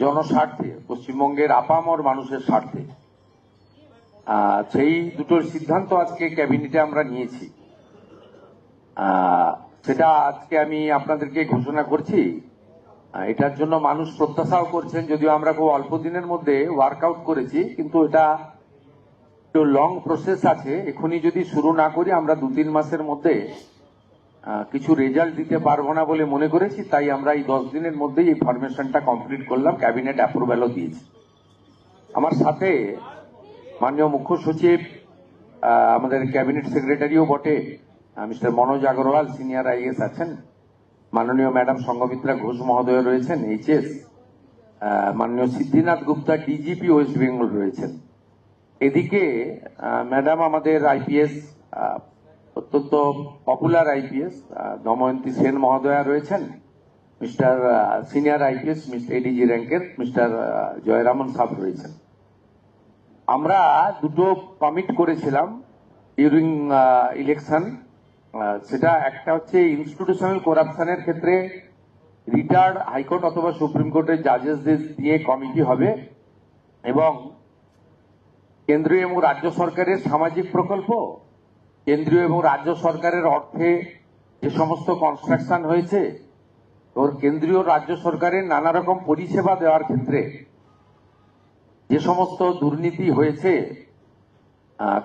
জনস্বার্থে, পশ্চিমবঙ্গের আপামর মানুষের স্বার্থে সেই দুটোর সিদ্ধান্ত আজকে ক্যাবিনেটে আমরা নিয়েছি। সেটা আজকে আমি আপনাদেরকে ঘোষণা করছি। এটার জন্য মানুষ প্রত্যাশাও করছেন, যদিও আমরা খুব অল্প দিনের মধ্যে ওয়ার্কআউট করেছি, কিন্তু এটা একটু লং প্রসেস আছে। এখনই যদি শুরু না করি আমরা 2-3 মাসের মধ্যে কিছু রেজাল্ট দিতে পারবো না বলে মনে করেছি। তাই আমরা এই 10 দিনের মধ্যেই এই ফরমেশনটা কমপ্লিট করলাম, ক্যাবিনেট অ্যাপ্রুভ্যালও দিয়েছি। আমার সাথে মাননীয় মুখ্য সচিব, আমাদের ক্যাবিনেট সেক্রেটারিও বটে mister Manoj Agarwal, senior is আছেন, মাননীয় ম্যাডাম সংঘমিত্রা ঘোষ মহোদয় রয়েছেন এইচএস, মাননীয় সিদ্ধিনাথ গুপ্তা ডিজিপি ওয়েস্ট বেঙ্গল রয়েছেন। এদিকে ম্যাডাম আমাদের আইপিএস, অত্যন্ত পপুলার আইপিএস দময়ন্তী সেন মহোদয়া রয়েছেন, mister senior IPS mister ADG র্যাঙ্কের মিস্টার জয়রামন সাহেব রয়েছেন। আমরা দুটো কমিট করেছিলাম ডিউরিং ইলেকশন। সেটা একটা হচ্ছে ইনস্টিটিউশনাল করাপশনের ক্ষেত্রে রিটায়ার্ড হাইকোর্ট অথবা সুপ্রিম কোর্টের জাজেসদের দিয়ে কমিটি হবে, এবং কেন্দ্রীয় এবং রাজ্য সরকারের সামাজিক প্রকল্প, কেন্দ্রীয় এবং রাজ্য সরকারের অর্থে যে সমস্ত কনস্ট্রাকশন হয়েছে, ওর কেন্দ্রীয় রাজ্য সরকারের নানা রকম পরিষেবা দেওয়ার ক্ষেত্রে যে সমস্ত দুর্নীতি হয়েছে,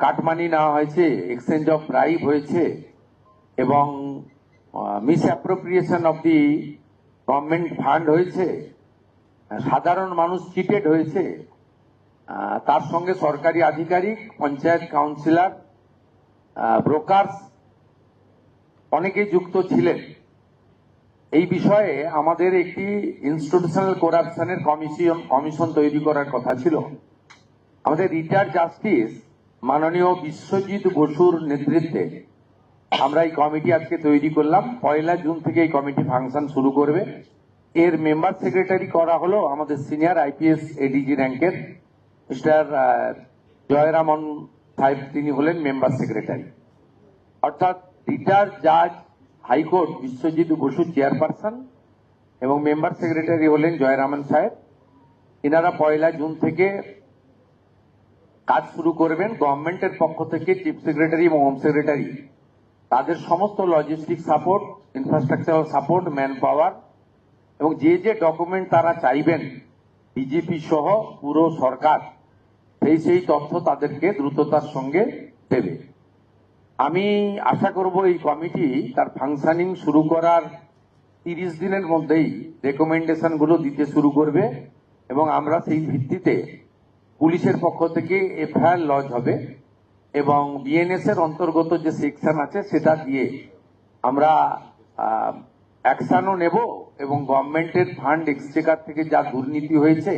কাটমানি নেওয়া হয়েছে, এক্সচেঞ্জ অফ ব্রাইব হয়েছে, এবং miss appropriation of the government fund হয়েছে, সাধারণ মানুষ চিটেড হয়েছে, তার সঙ্গে সরকারি আধিকারিক, পঞ্চায়েত কাউন্সিলর, ব্রোকার্স অনেকেই যুক্ত ছিলেন। এই বিষয়ে আমাদের একটি ইনস্টিটিউশনাল করাপশনের কমিশন তৈরি করার কথা ছিল। আমাদের রিটায়ার্ড জাস্টিস মাননীয় বিশ্বজিৎ বসুর নেতৃত্বে আমরা এই কমিটি আজকে তৈরি করলাম। 1 জুন থেকে এই কমিটি ফাংশন শুরু করবে। এর মেম্বার সেক্রেটারি করা হলো আমাদের সিনিয়র আইপিএস এডিজি র্যাঙ্কের মিস্টার জয়রামন সাহেব, তিনি হলেন মেম্বার সেক্রেটারি। অর্থাৎ রিটায়ার্ড জাজ হাইকোর্ট বিশ্বজিৎ বসু চেয়ারপারসন এবং মেম্বার সেক্রেটারি হলেন জয়রামন সাহেব। এনারা 1 জুন থেকে কাজ শুরু করবেন। গভর্নমেন্টের পক্ষ থেকে চিফ সেক্রেটারি এবং হোম সেক্রেটারি তাদের সমস্ত logistic support, infrastructural support, man power এবং যে যে ডকুমেন্ট তারা চাইবেন ডিজিপি সহ পুরো সরকার সেই তথ্য তাদেরকে দ্রুততার সঙ্গে দেবে। আমি আশা করব এই কমিটি তার ফাংশনিং শুরু করার 30 দিনের মধ্যেই রেকমেন্ডেশন গুলো দিতে শুরু করবে, এবং আমরা সেই ভিত্তিতে পুলিশের পক্ষ থেকে এফআইআর লজ হবে, এবং বিএনএস এর অন্তর্গত যে সেকশন আছে সেটা দিয়ে আমরা অ্যাকশনও নেব, এবং গভর্নমেন্টের ফান্ড এক্সচেকার থেকে যা দুর্নীতি হয়েছে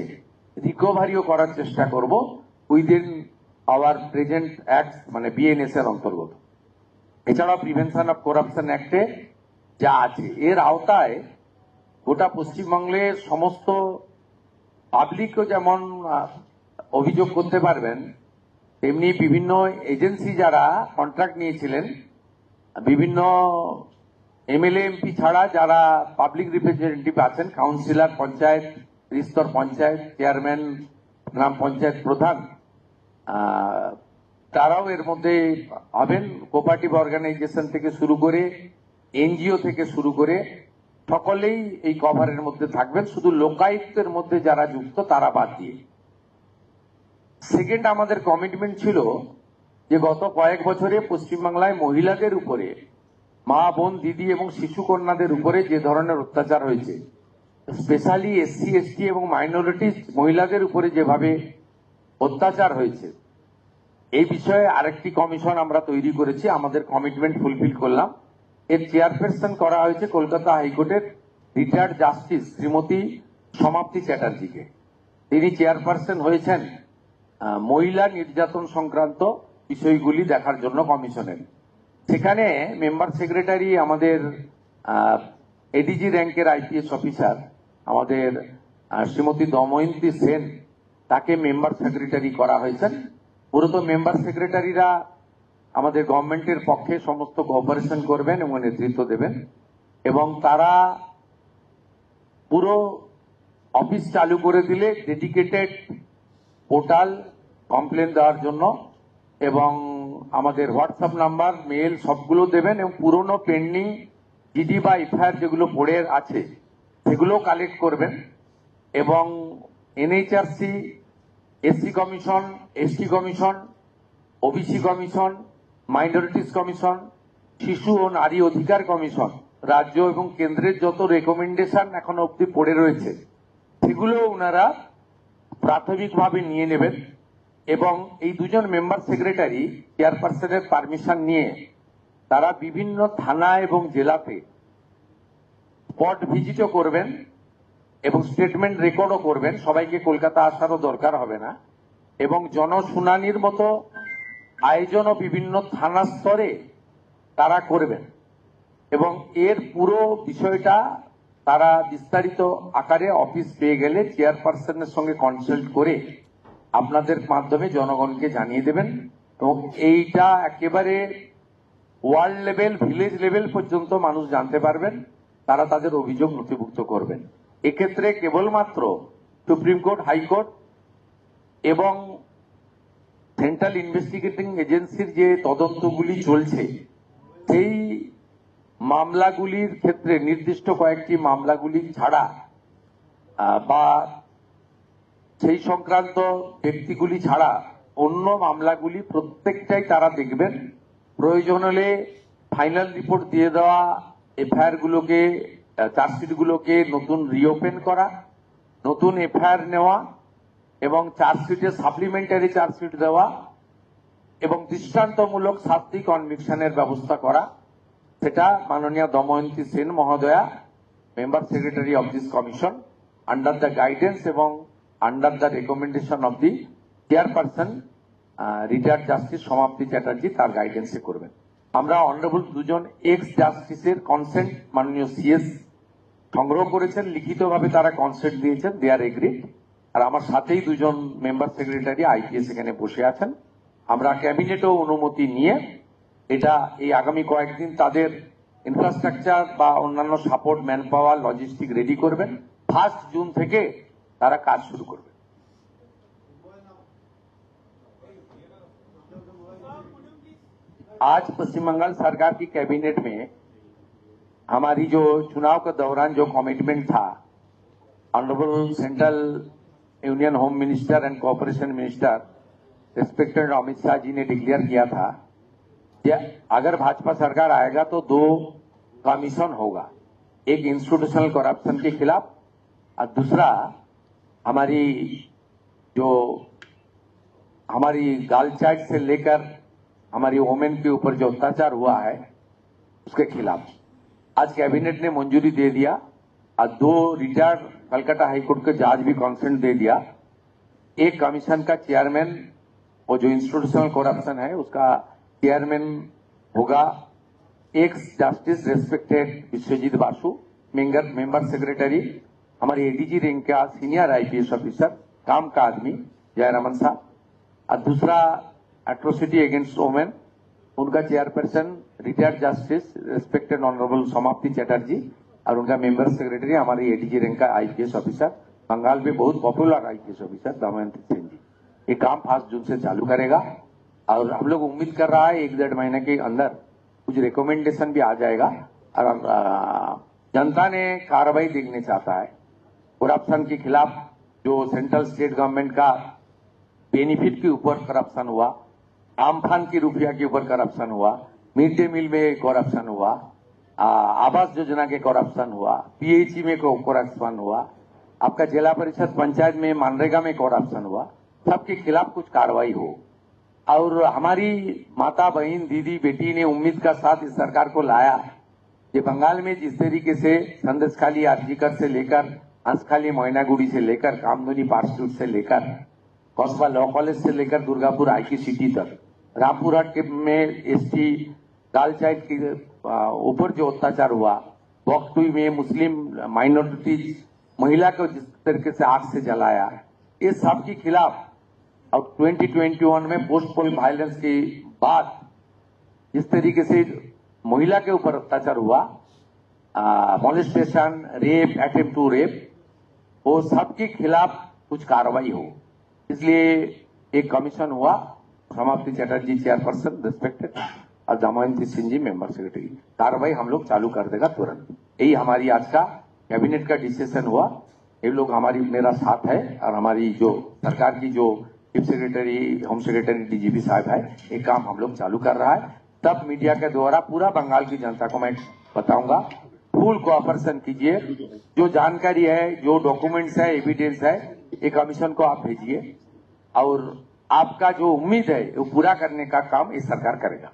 রিকভারিও করার চেষ্টা করব উইদিন আওয়ার প্রেজেন্ট অ্যাক্ট, মানে বিএনএস এর অন্তর্গত। এছাড়াও প্রিভেনশন অফ করাপশন অ্যাক্টে যা আছে এর আওতায় গোটা পশ্চিমবঙ্গের সমস্ত পাবলিকও যেমন অভিযোগ করতে পারবেন, তেমনি বিভিন্ন এজেন্সি যারা কন্ট্রাক্ট নিয়েছিলেন, বিভিন্ন এমএলএ এমপি ছাড়া যারা পাবলিক রিপ্রেজেন্টেটিভ আছেন, কাউন্সিলর, পঞ্চায়েত স্তর পঞ্চায়েত চেয়ারম্যান, গ্রাম পঞ্চায়েত প্রধান, তারাও এর মধ্যে হবেন। কোঅপারেটিভ অর্গানাইজেশন থেকে শুরু করে এনজিও থেকে শুরু করে সকলেই এই কভারের মধ্যে থাকবেন, শুধু লোকায়ুক্তের মধ্যে যারা যুক্ত তারা বাদ দিয়ে। সেকেন্ড, আমাদের কমিটমেন্ট ছিল যে গত কয়েক বছরে পশ্চিমবাংলায় মহিলাদের উপরে, মা, বোন, দিদি এবং শিশু কন্যাদের উপরে যে ধরনের অত্যাচার হয়েছে, স্পেশালি এসসি, এসটি এবং মাইনরিটিজ মহিলাদের উপরে যেভাবে অত্যাচার হয়েছে, এই বিষয়ে আরেকটি কমিশন আমরা তৈরি করেছি। আমাদের কমিটমেন্ট ফুলফিল করলাম। এর চেয়ারপারসন করা হয়েছে কলকাতা হাইকোর্টের রিটায়ার্ড জাস্টিস শ্রীমতী সমাপ্তি চ্যাটার্জিকে। তিনি চেয়ারপারসন হয়েছেন মহিলা নির্যাতন সংক্রান্ত বিষয়গুলি দেখার জন্য কমিশনের। সেখানে মেম্বার সেক্রেটারি আমাদের এডিজি র্যাঙ্কের আইপিএস অফিসার আমাদের শ্রীমতী দময়ন্তী সেন, তাকে মেম্বার সেক্রেটারি করা হয়েছেন। মূলত মেম্বার সেক্রেটারিরা আমাদের গভর্নমেন্টের পক্ষে সমস্ত কোঅপারেশন করবেন এবং নেতৃত্ব দেবেন, এবং তারা পুরো অফিস চালু করে দিলে ডেডিকেটেড পোর্টাল কমপ্লেন দেওয়ার জন্য এবং আমাদের হোয়াটসঅ্যাপ নাম্বার মেল সবগুলো দেবেন এবং পুরনো পেন্ডিং জিডি বা এফআইআর যেগুলো পড়ে আছে সেগুলো কালেক্ট করবেন এবং NHRC, SC commission, ST commission, OBC commission, minorities commission, শিশু ও নারী অধিকার কমিশন, রাজ্য এবং কেন্দ্রের যত রেকমেন্ডেশন এখনো অব্দি পড়ে রয়েছে সেগুলো ওনারা প্রাথমিকভাবে নিয়ে নেবেন এবং এই দুজন মেম্বার সেক্রেটারি চেয়ারপারসনের পারমিশন নিয়ে তারা বিভিন্ন থানা এবং জেলাতে স্পট ভিজিটও করবেন এবং স্টেটমেন্ট রেকর্ডও করবেন। সবাইকে কলকাতা আসারও দরকার হবে না এবং জনশুনানির মতো আয়োজনও বিভিন্ন থানা স্তরে তারা করবেন এবং এর পুরো বিষয়টা তারা বিস্তারিত আকারে অফিস পেয়ে গেলে চেয়ারপারসনের সঙ্গে কনসাল্ট করে আপনাদের মাধ্যমে জনগণকে জানিয়ে দেবেন এবং এইটা একেবারে ওয়ার্ল্ড লেভেল, ভিলেজ লেভেল পর্যন্ত মানুষ জানতে পারবেন, তারা তাদের অভিযোগ নথিভুক্ত করবেন। এক্ষেত্রে কেবলমাত্র সুপ্রিম কোর্ট, হাইকোর্ট এবং সেন্ট্রাল ইনভেস্টিগেটিং এজেন্সির যে তদন্তগুলি চলছে সেই মামলাগুলির ক্ষেত্রে নির্দিষ্ট কয়েকটি মামলাগুলি ছাড়া বা সেই সংক্রান্ত ব্যক্তিগুলি ছাড়া অন্য মামলাগুলি প্রত্যেকটাই তারা দেখবেন। প্রয়োজন হলে ফাইনাল রিপোর্ট দিয়ে দেওয়া এফআইআর গুলোকে, চার্জশিটগুলোকে নতুন রিওপেন করা, নতুন এফআইআর নেওয়া এবং চার্জশিটে সাপ্লিমেন্টারি চার্জশিট দেওয়া এবং দৃষ্টান্তমূলক শাস্তি কনভিকশনের ব্যবস্থা করা, সেটা মাননীয় দময়ন্তী সেন মহোদয়া, member secretary of this commission, under the guidance এবং under the recommendation of the chairperson retired justice Samapti Chatterjee, তার গাইডেন্সে করবেন। আমরা অনারেবল দুজন এক্স জাস্টিসের কনসেন্ট মাননীয় সিএস সংগ্রহ করেছেন, লিখিতভাবে তারা কনসেন্ট দিয়েছেন, দে আর এগ্রিড। আর আমার সাথেই দুজন মেম্বার সেক্রেটারি আইপিএস এখানে বসে আছেন। আমরা ক্যাবিনেটও অনুমতি নিয়ে এটা এই আগামী কয়েকদিন তাদের ইনফ্রাস্ট্রাকচার বা অন্যান্য support, man power, logistic ready করবেন। 1 জুন থেকে তারা কাজ শুরু করবে। आज पश्चिम बंगाल सरकार की कैबिनेट में हमारी जो चुनाव के दौरान जो कमिटमेंट था, honourable central union home minister and cooperation minister respected Amit Shah ji ने डिक्लेयर किया था कि अगर भाजपा सरकार आएगा तो 2 कमीशन होगा, एक इंस्टीट्यूशनल करप्शन के खिलाफ और दूसरा हमारी गर्ल चाइल्ड से लेकर हमारी वोमेन के ऊपर जो अत्याचार हुआ है उसके खिलाफ। आज कैबिनेट ने मंजूरी दे दिया और 2 रिटायर्ड कलकत्ता हाईकोर्ट के जज भी कॉन्सेंट दे दिया। एक कमीशन का चेयरमैन और जो इंस्टीट्यूशनल करप्शन है उसका चेयरमैन होगा ex justice respected Biswajit Basu, member secretary हमारे एडीजी रैंक का सीनियर आईपीएस ऑफिसर, काम का आदमी जयरामन साहब, और दूसरा एट्रोसिटी अगेंस्ट वोमेन, उनका chairperson retired justice respected honourable Samapti Chatterjee, और उनका मेंबर सेक्रेटरी हमारे एडीजी रैंक का आईपीएस ऑफिसर, बंगाल में बहुत popular IPS officer Damayanti Sen ji. ये काम 1 जून से चालू करेगा और हम लोग उम्मीद कर रहा है 1-1.5 महीने के अंदर कुछ रिकमेंडेशन भी आ जाएगा और जनता ने कार्रवाई देखने चाहता है। करप्शन के खिलाफ जो सेंट्रल स्टेट गवर्नमेंट का बेनिफिट के ऊपर करप्शन हुआ, आमफान की रुपया के ऊपर करप्शन हुआ, मिड डे मील में करप्शन हुआ, आवास योजना के करप्शन हुआ, पीएचई में करप्शन हुआ, आपका जिला परिषद पंचायत में मनरेगा में करप्शन हुआ, सबके खिलाफ कुछ कार्रवाई हो। और हमारी माता, बहन, दीदी, बेटी ने उम्मीद का साथ इस सरकार को लाया कि बंगाल में जिस तरीके से संदेशखाली, आरजीकर से लेकर हंसखाली, मोइनागुड़ी से लेकर कामदुनी पार्कस्ट्रीट से लेकर कस्बा लॉ कॉलेज से लेकर दुर्गापुर आईटी सिटी तक, रामपुरहाट के में एसटी गर्ल चाइल्ड के ऊपर जो अत्याचार हुआ, बख्तुई में मुस्लिम माइनॉरिटीज महिला को जिस तरीके से आग से जलाया, ये सब के खिलाफ। और 2021 में पोस्ट पोल वायलेंस के बाद जिस तरीके से महिला के ऊपर अत्याचार हुआ, molestation, rape, attempt to rape, वो सबके खिलाफ कुछ कार्रवाई हो, इसलिए एक कमीशन हुआ। समाप्ति चटर्जी चेयरपर्सन रिस्पेक्टेड और दमयंती सिंह जी मेंबर सेक्रेटरी। कार्रवाई हम लोग चालू कर देगा तुरंत। यही हमारी आज का कैबिनेट का डिसीजन हुआ। ये लोग हमारी मेरा साथ है और हमारी जो सरकार की जो chief secretary, home secretary, DGP साहब है, ये काम हम लोग चालू कर रहा है। तब मीडिया के द्वारा पूरा बंगाल की जनता को मैं बताऊंगा, फुल कोऑपरेशन कीजिए। जो जानकारी है, जो डॉक्यूमेंट्स है, एविडेंस है, ये कमीशन को आप भेजिए और आपका जो उम्मीद है वो पूरा करने का काम इस सरकार करेगा।